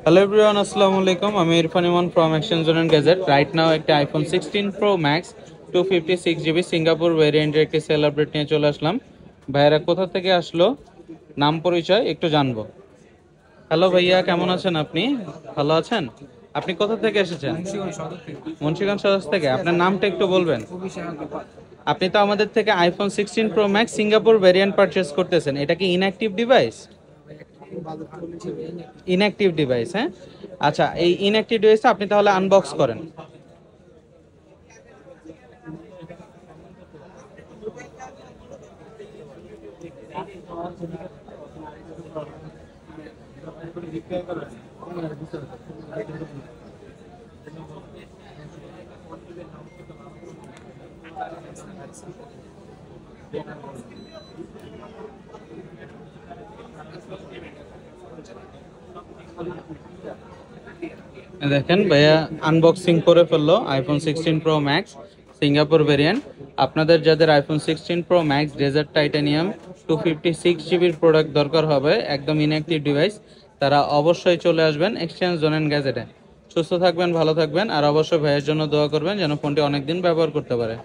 Hello everyone, Assalamu alaikum. I'm Irfan Iman from Action Zone and Gazette. Right now একটা iPhone 16 Pro Max 256GB Singapore ভেরিয়েন্টের একটি sell update নিয়ে চলে আসলাম। ভাইয়েরা কোথা থেকে আসলো, নাম পরিচয় একটু জানবো। হ্যালো ভাইয়া, কেমন আছেন আপনি? ভালো আছেন? আপনি কোথা থেকে এসেছেন? মুন্সিগঞ্জ সদর থেকে। আপনার নামটা একটু বলবেন? আপনি তো আমাদের থেকে iPhone 16 Pro Max Singapore variant purchase করতেছেন, এটা কি ইনঅ্যাক্টিভ ডিভাইস? ইনঅ্যাক্টিভ ডিভাইস, হ্যাঁ। আচ্ছা, এই ইনঅ্যাক্টিভ ডিভাইসটা আপনি তাহলে আনবক্স করেন। দেখেন ভাইয়া আনবক্সিং করে ফেললো iPhone 16 pro max Singapore variant. আপনাদের যাদের iPhone 16 pro max desert titanium 256GB product দরকার হবে, একদম ইনঅ্যাক্টিভ ডিভাইস, তারা অবশ্যই চলে আসবেন এক্সচেঞ্জ জোন অ্যান্ড গ্যাজেটে। সুস্থ থাকবেন, ভালো থাকবেন, আর অবশ্যই ভাইয়ের জন্য দোয়া করবেন যেন ফোনটি অনেকদিন ব্যবহার করতে পারে।